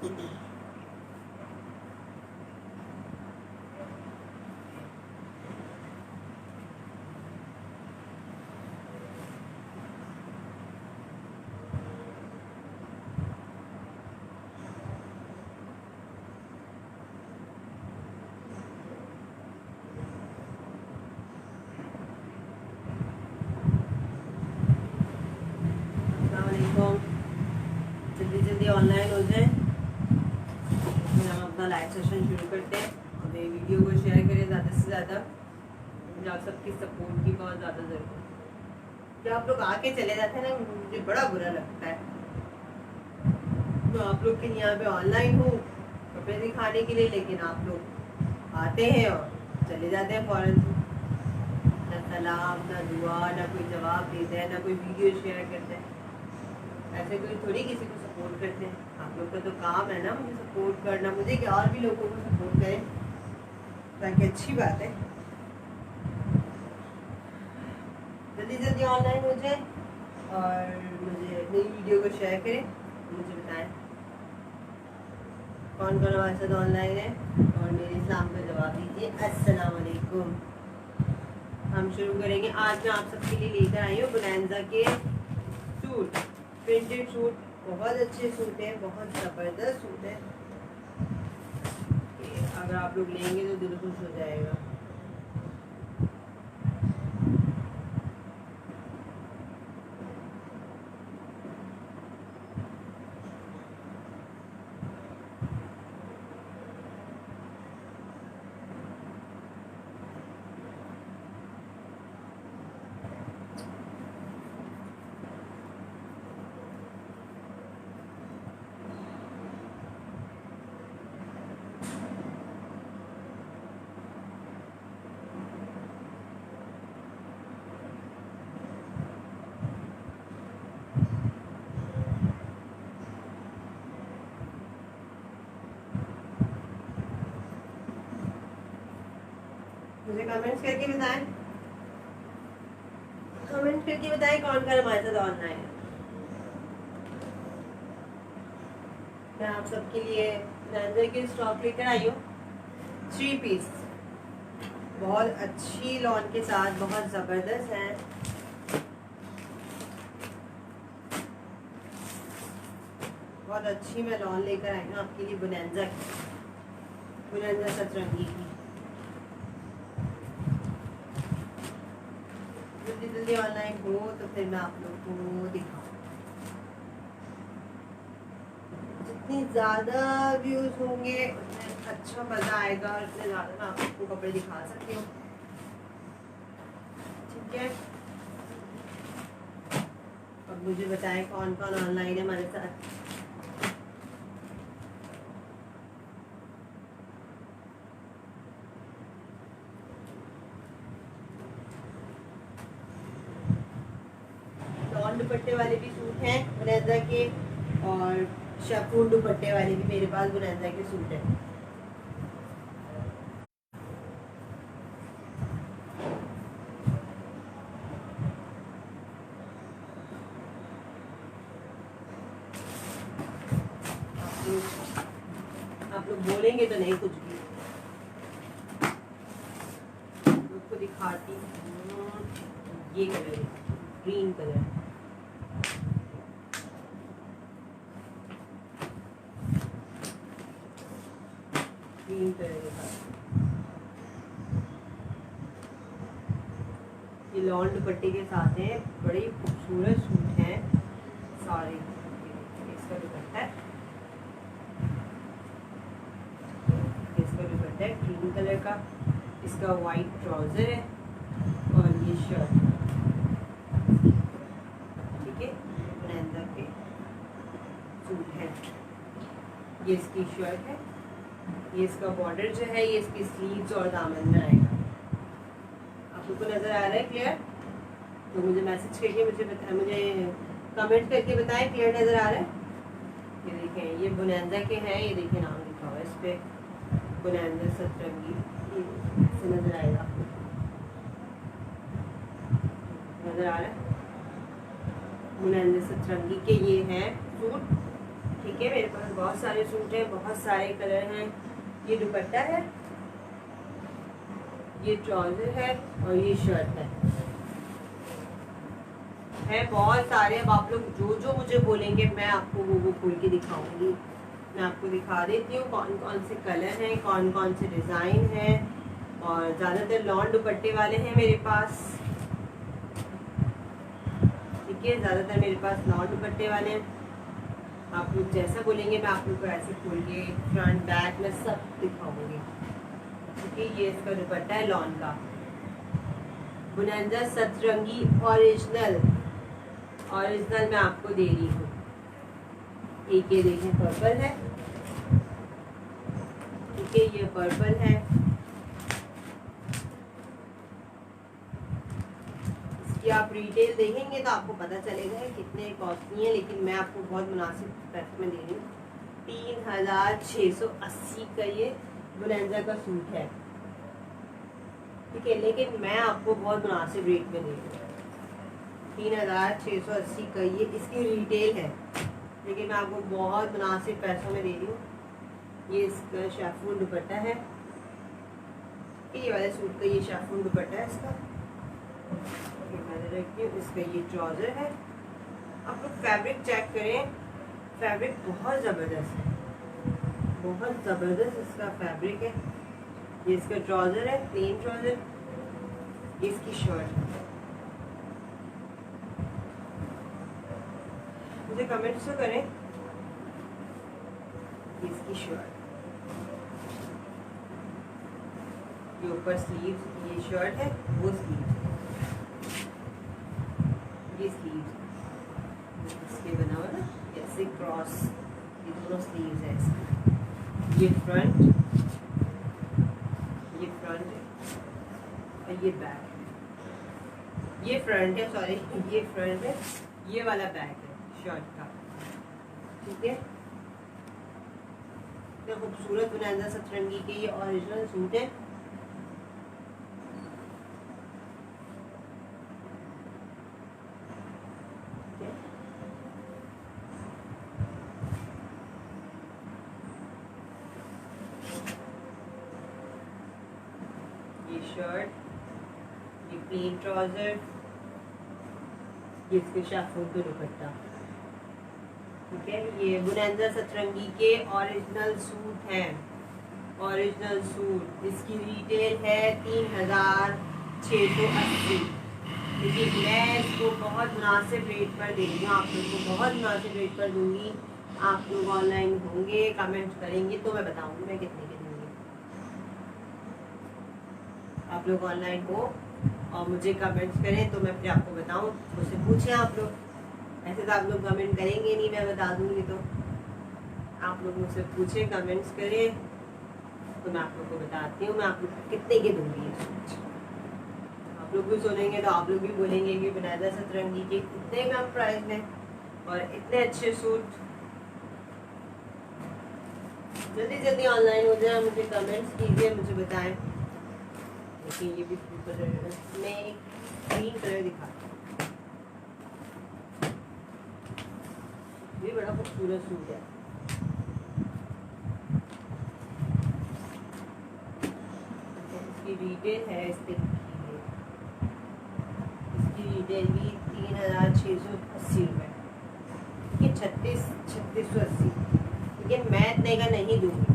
जल्दी जल्दी ऑनलाइन हो जाए, फिर हम अपना लाइव सेशन शुरू करते हैं। और ये वीडियो को शेयर करें ज़्यादा से ज़्यादा, मुझे आप सबकी सपोर्ट की बहुत ज़्यादा ज़रूरत है। जब आप लोग आके चले जाते हैं ना, मुझे बड़ा बुरा लगता है। तो आप लोग के यहाँ पे ऑनलाइन हो कपड़े दिखाने के लिए, लेकिन आप लोग आते हैं और चले जाते हैं फ़ौरन। ना सलाम, ना दुआ, ना कोई जवाब देते हैं, ना कोई वीडियो शेयर करते हैं। ऐसे कोई थोड़ी किसी को सपोर्ट करते हैं। आप लोग का तो काम है ना मुझे सपोर्ट करना, मुझे कि और भी लोगों को सपोर्ट करें, ताकि अच्छी बात है। जल्दी जल्दी ऑनलाइन हो जाए और मुझे नई वीडियो को शेयर करें। मुझे बताएं कौन कौन हमारे साथ ऑनलाइन है, और मेरे इस्लाम का जवाब दीजिए। अस्सलाम वालेकुम। हम शुरू करेंगे। आज मैं आप सबके लिए लेकर आई हूँ बोनांजा के सूट, प्रिंटेड सूट। बहुत अच्छे सूट है, बहुत ज़बरदस्त सूट है। अगर आप लोग लेंगे तो दिल खुश हो जाएगा। मुझे कमेंट्स करके बताएं, कमेंट करके बताएं कौन कौन हमारे साथ ऑनलाइन है। मैं आप सबके लिए बोनांजा की स्टॉक लेकर आई हूँ, 3 पीस। बहुत अच्छी लॉन के साथ, बहुत ज़बरदस्त है। बहुत अच्छी मैं लॉन लेकर आई हूँ आपके लिए बोनांजा की, बोनांजा सतरंगी की। जल्दी जल्दी ऑनलाइन हो तो फिर मैं आप लोग को दिखाऊँ। जितनी ज़्यादा व्यूज़ होंगे उतने अच्छा मज़ा आएगा, और उतने ज़्यादा मैं आप लोग को कपड़े दिखा सकती हूँ। ठीक है, अब मुझे बताएं कौन कौन ऑनलाइन है हमारे साथ। लॉन दुपट्टे वाले भी सूट हैं बोनांजा के, और शिफॉन दुपट्टे वाले भी मेरे पास बोनांजा के सूट हैं। आप लोग बोलेंगे तो नहीं कुछ भी, लोग को दिखाती हूँ। ये कलर है, ग्रीन कलर, ग्रीन कलर के साथ ये लॉन दुपट्टे के साथ है। बड़े खूबसूरत सूट हैं सारे। इसका दुपट्टा है, इसका दुपट्टा है ग्रीन कलर का, इसका वाइट ट्राउजर है, और ये शर्ट। ठीक है, बोनांजा के सूट है। ये इसकी शर्ट है, ये इसका बॉर्डर जो है, ये इसकी स्लीव्स और दामन में आएगा। आप लोग को नज़र आ रहा है क्लियर? तो मुझे मैसेज करके मुझे कमेंट करके बताएं क्लियर नज़र आ रहा है। ये देखें, ये बोनांजा के हैं, ये देखें नाम लिखा हुआ है इस पर, बोनांजा सतरंगी। से नज़र आएगा आपको, नज़र आ रहा है? बोनांजा सतरंगी के ये हैं सूट। ठीक ठीक है, मेरे पास बहुत सारे सूट हैं, बहुत सारे कलर हैं। ये दुपट्टा है, ये ट्राउजर है और ये शर्ट है बहुत सारे। अब आप लोग जो जो मुझे बोलेंगे मैं आपको वो खोल के दिखाऊंगी। मैं आपको दिखा देती हूँ कौन कौन से कलर हैं, कौन कौन से डिज़ाइन हैं। और ज़्यादातर लॉन दुपट्टे वाले हैं मेरे पास, ठीक है, ज़्यादातर मेरे पास लॉन दुपट्टे वाले हैं। आप लोग जैसा बोलेंगे मैं आप लोग को ऐसे खोल के फ्रंट बैक में सब दिखाऊंगी। ठीक है, ये इसका दुपट्टा है लॉन का, बुनंदा सतरंगी ओरिजिनल मैं आपको दे रही हूँ। एक ये देखें पर्पल है, ठीक है, ये पर्पल है। इसकी आप रिटेल देखेंगे तो आपको पता चलेगा कितने कॉस्टली है, लेकिन मैं आपको बहुत मुनासिब प्राइस में दे रही हूँ। 3680 का ये बुनंदा का सूट है, ठीक है, लेकिन मैं आपको बहुत मुनासिब रेट में दे रही हूँ। 3680 का ये इसकी रिटेल है, लेकिन मैं आपको बहुत मुनासिब पैसों में दे रही हूँ। ये इसका शैफून दुपट्टा है, ये वाले सूट का ये शैफून दुपट्टा है इसका, ये मैंने रखी हूँ। इसका ये ट्राउज़र है। आप लोग फैब्रिक चेक करें, फैब्रिक बहुत ज़बरदस्त है, बहुत ज़बरदस्त इसका फैब्रिक है। ये इसका ट्राउज़र है, प्लेन ट्राउज़र, ये इसकी शर्ट है। मुझे कमेंट्स तो करें। ये इसकी शर्ट, ये ऊपर स्लीव्स, ये शर्ट है, वो स्लीव्स, ये स्लीव्स इसके बना हुआ ना ऐसे क्रॉस, ये दोनों स्लीव्स है इसकी। ये फ्रंट है और ये बैक है। ये फ्रंट है, सॉरी, ये फ्रंट है, ये वाला बैक है शर्ट का, ठीक है। तो खूबसूरत बुनंदा सतरंगी के ये ओरिजिनल सूट है। ये शर्ट, ये प्लेन ट्राउजर, ये इसके शैफून का दुपट्टा, ठीक है। ये बुनंदा सतरंगी के ओरिजिनल सूट हैं, ओरिजिनल सूट। इसकी रिटेल है 3680, लेकिन मैं इसको बहुत मुनासिब रेट पर दे रही हूँ। आप लोग को बहुत मुनासिब रेट पर दूंगी। आप लोग ऑनलाइन होंगे, कमेंट करेंगे तो मैं बताऊंगी मैं कितने के दूंगी। आप लोग ऑनलाइन हो और मुझे कमेंट्स करें तो मैं फिर आपको बताऊं। मुझसे पूछें आप लोग, ऐसे तो आप लोग कमेंट करेंगे नहीं, मैं बता दूंगी। तो आप लोग मुझसे पूछें, कमेंट्स करें तो मैं आप लोग को बताती हूँ मैं आप लोग कितने के दूंगी ये सूट। आप लोग भी सुनेंगे तो आप लोग भी बोलेंगे कि बुनंदा सतरंगी के इतने कम प्राइस में और इतने अच्छे सूट। जल्दी जल्दी ऑनलाइन हो जाए, मुझे कमेंट्स कीजिए, मुझे बताएं। देखिए ये भी कलर है, मैं एक ग्रीन कलर दिखाती हूँ, ये बड़ा खूबसूरत सूट है। इसकी रिटेल है, इसकी रिटेल भी 3680 रुपये, ठीक है, 3680। लेकिन मैं इतने का नहीं दूँगी,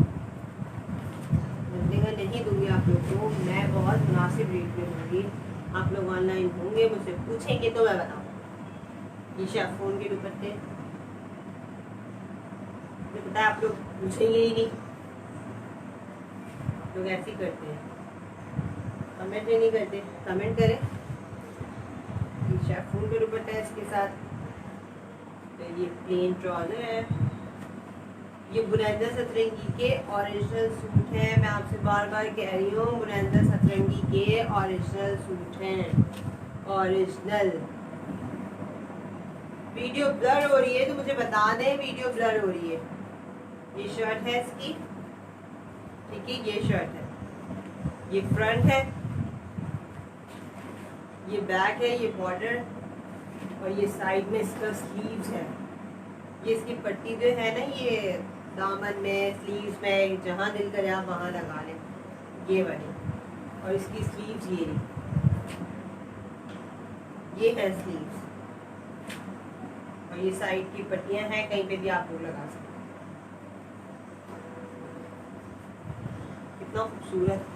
नहीं दूंगी आप लोग को, मैं बहुत मुनासिब रेट में दूंगी। आप लोग ऑनलाइन होंगे, मुझसे पूछेंगे तो मैं बताऊँ। ये शैफून के दुपट्टे, मुझे पता है आप लोग पूछेंगे ही नहीं, आप लोग ऐसे ही करते हैं, कमेंट ही नहीं करते। कमेंट करें। ये शैफून के दुपट्टा है इसके साथ, तो ये प्लेन ट्राउजर है। ये बुनंदा सतरंगी के ओरिजिनल सूट हैं, मैं आपसे बार बार कह रही हूँ, बुनंदा सतरंगी के ओरिजिनल सूट हैं, ओरिजिनल। वीडियो ब्लर हो रही है तो मुझे बता दें, वीडियो ब्लर हो रही है। ये शर्ट है इसकी, ठीक है, ये शर्ट है, ये फ्रंट है, ये बैक है, ये बॉर्डर, और ये साइड में इसका स्लीव्स है। ये इसकी पट्टी जो है ना, ये दामन में, स्लीव्स में, जहाँ दिल करे आप वहाँ लगा लें, ये वाली। और इसकी स्लीव्स ये है स्लीव्स, और ये साइड की पट्टियां हैं, कहीं पे भी आप लोग लगा सकते हैं। कितना खूबसूरत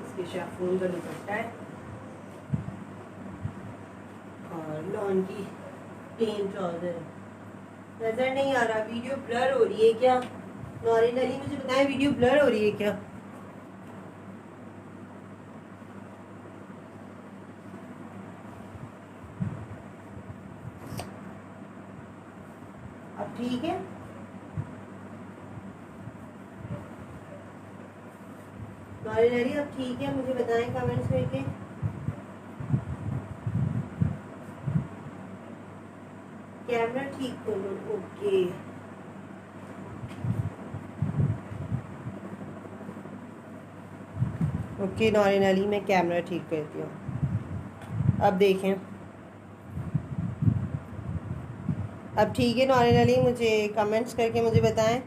इसके शिफॉन का दुपट्टा है, और लॉन की प्लेन ट्राउजर है। नजर नहीं आ रहा, वीडियो ब्लर हो रही है क्या? नौरीन अली मुझे बताएं, वीडियो ब्लर हो रही है क्या? अब ठीक है? नौरीन अली अब ठीक है? मुझे बताएं कमेंट्स में के कैमरा ठीक करो। ओके, ओके नौरीन अली, मैं कैमरा ठीक करती हूँ। अब देखें, अब ठीक है नौरीन अली? मुझे कमेंट्स करके मुझे बताएं।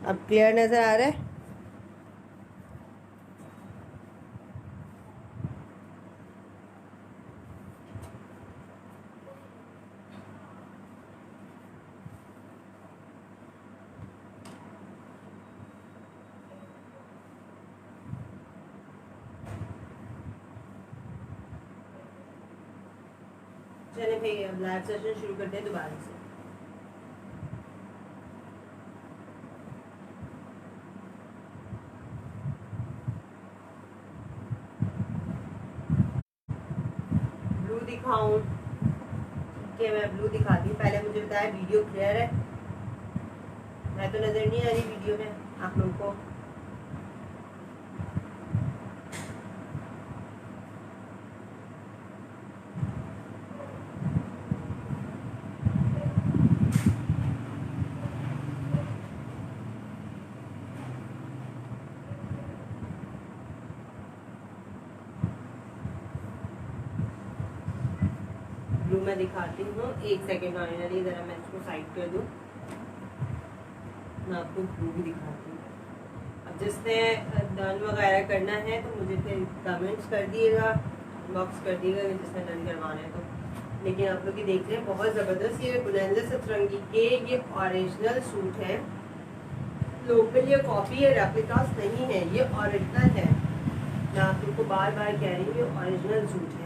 अब क्लियर नजर आ रहा है? चले भाई, अब लाइव सेशन शुरू करते हैं दोबारा से। ब्लू दिखाऊं? ठीक है, मैं ब्लू दिखाती हूँ। पहले मुझे बताया वीडियो क्लियर है? मैं तो नजर नहीं आ रही वीडियो में आप लोग को। ब्लू मैं दिखाती हूँ, एक सेकेंड फाइनली, ज़रा मैं इसको साइड कर दूँ, मैं आपको ब्लू भी दिखाती हूँ। अब जिसने डन वगैरह करना है तो मुझे फिर कमेंट्स कर दिएगा, बॉक्स कर दिएगा जिसने डन करवाना है तो। लेकिन आप लोग ये देख रहे हैं बहुत ज़बरदस्त ये बुलंद सतरंगी के ये ओरिजिनल सूट है। लोकल ये कॉपी है, रेप्लिकास नहीं है, ये ओरिजिनल है। मैं आप लोग को बार बार कह रही हूँ ये ओरिजिनल सूट है।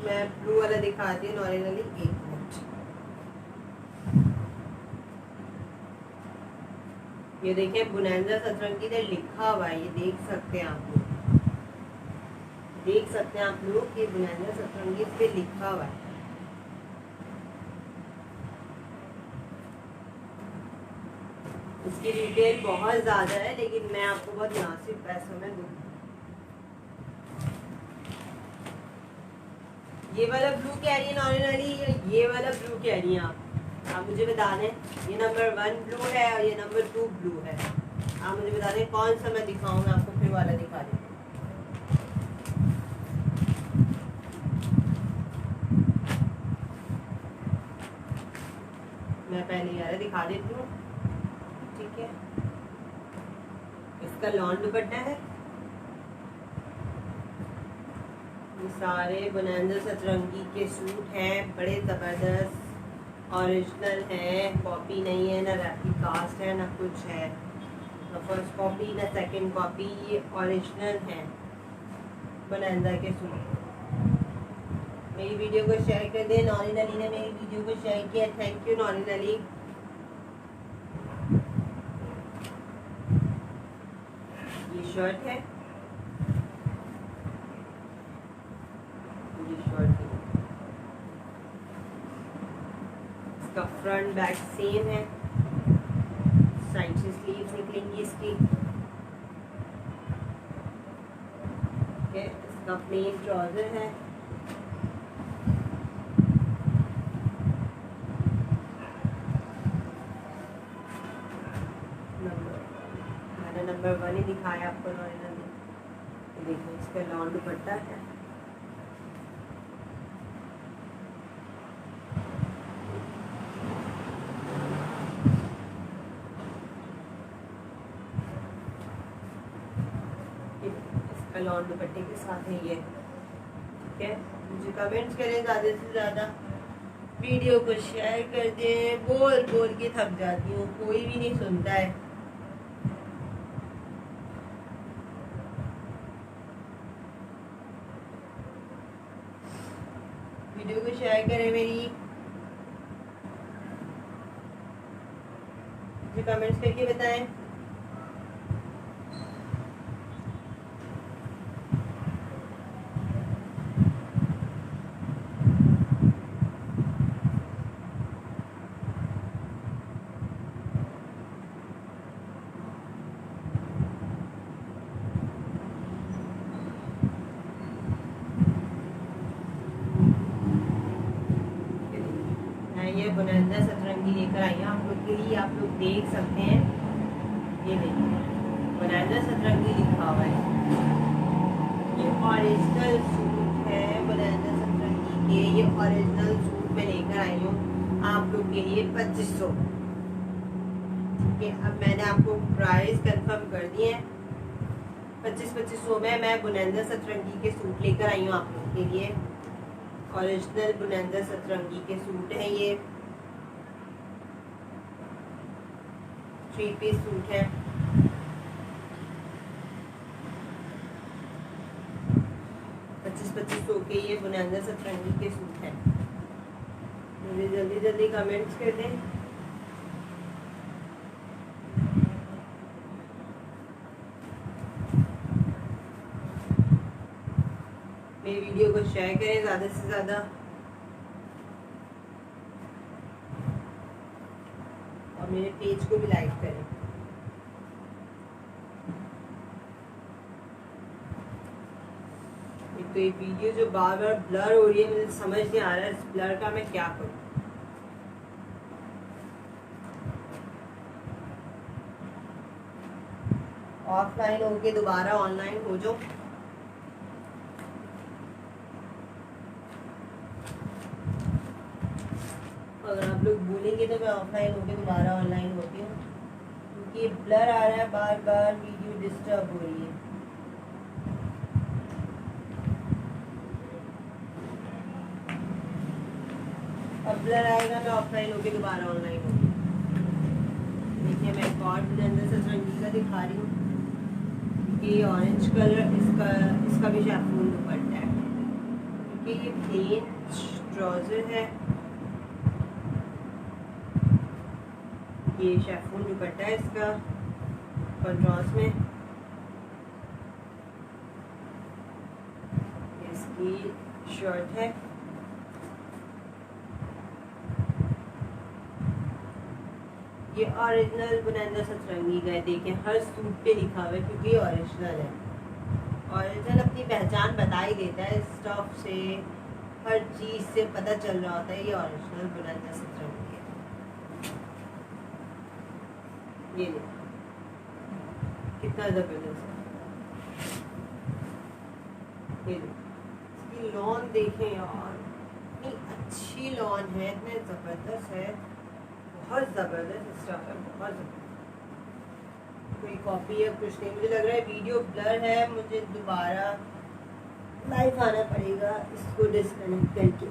मैं ब्लू वाला दिखाती हूँ नॉर्मली, 1 मिनट। ये देखिए बुनंदा सतरंगी ने लिखा हुआ है, ये देख सकते हैं आप लोग, देख सकते हैं आप लोग कि बुनंदा सतरंगी पे लिखा हुआ है। इसकी रिटेल बहुत ज़्यादा है लेकिन मैं आपको बहुत मुनासिब पैसों में दूँ। ये वाला ब्लू कह रही है नॉर्मली, ये वाला ब्लू कह रही हैं आप मुझे बता दें। ये नंबर 1 ब्लू है और ये नंबर 2 ब्लू है। आप मुझे बता दें कौन सा मैं दिखाऊँ, मैं आपको फिर वाला दिखा देती हूँ। मैं पहले यार दिखा देती हूँ, ठीक है। इसका लॉन दुपट्टा है, ये सारे बुनंदा सतरंगी के सूट हैं, बड़े ज़बरदस्त ओरिजिनल हैं, कॉपी नहीं है, ना रेप्लिकास्ट है, ना कुछ है, ना फर्स्ट कॉपी ना सेकंड कॉपी, ये ओरिजिनल है। बोनांजा के सूट। मेरी वीडियो को शेयर कर दें। नौरीन अली ने मेरी वीडियो को शेयर किया, थैंक यू नौरीन अली। ये शर्ट है, ये शर्ट है, इसका फ्रंट बैक सेम है, साइड से स्लीव्स निकलेंगी इसकी। इसका प्लेन ट्राउजर है, मैंने नंबर 1 ही दिखाया आपको नॉर्मल में। देखो इसका लॉन्ग दुपट्टा है, इसका लॉन्ग दुपट्टे के साथ है ये। ठीक है, मुझे कमेंट्स करें ज़्यादा से ज़्यादा, वीडियो को शेयर कर दें। बोल बोल के थक जाती हूँ, कोई भी नहीं सुनता है। वीडियो को शेयर करें मेरी, मुझे कमेंट्स करके बताएं। ये बोनांजा सतरंगी लेकर आई हूँ आप लोग के लिए, आप लोग देख सकते हैं। ये देखिए बोनांजा सतरंगी लिखा हुआ है। ये ओरिजिनल सूट है बोनांजा सतरंगी के। ये ओरिजिनल सूट में लेकर आई हूँ आप लोग के लिए 2500। ठीक है, अब मैंने आपको प्राइस कंफर्म कर दिए हैं। 2500 में मैं बोनांजा सतरंगी के सूट लेकर आई हूँ आप लोग के लिए। ओरिजिनल बोनांजा सतरंगी के सूट है ये, 3 पीस सूट है। पच्चीस सौ के ये बोनांजा सतरंगी के सूट है। मुझे जल्दी जल्दी कमेंट्स कर दें। मेरी वीडियो को शेयर करें ज़्यादा से ज़्यादा, और मेरे पेज को भी लाइक करें। एक तो ये वीडियो जो बार बार ब्लर हो रही है, मुझे समझ नहीं आ रहा है इस ब्लर का मैं क्या करूं। ऑफलाइन होके दोबारा ऑनलाइन हो जाओ। अगर आप लोग बोलेंगे तो मैं ऑफलाइन होके दोबारा ऑनलाइन होती हूँ, क्योंकि ब्लर आ रहा है, बार बार वीडियो डिस्टर्ब हो रही है। अब ब्लर आएगा मैं ऑफलाइन होके दोबारा ऑनलाइन होगी। देखिए मैं एक और बोनांजा सतरंगी का दिखा रही हूँ। ये ऑरेंज कलर, इसका भी शैफून दुपट्टा है। क्योंकि ये प्लेन ट्राउजर है, ये शैफून दुपट्टा है इसका कंट्रास्ट में। इसकी शर्ट है, ये ओरिजिनल बोनांजा सतरंगी का है। देखिए हर सूट पे लिखा हुआ है क्योंकि ये ओरिजिनल है। ओरिजिनल अपनी पहचान बता ही देता है, स्टफ से हर चीज़ से पता चल रहा होता है ये ओरिजिनल बोनांजा सतरंगी है। ये कितना जबरदस्त है। ये इसकी लॉन देखें यार, इतनी अच्छी लॉन है, इतने जबरदस्त है, बहुत जबरदस्त स्टफ है, बहुत जबरदस्त। कोई कॉपी है कुछ नहीं। मुझे लग रहा है वीडियो ब्लर है, मुझे दोबारा लाइव आना पड़ेगा इसको डिस्कनेक्ट करके।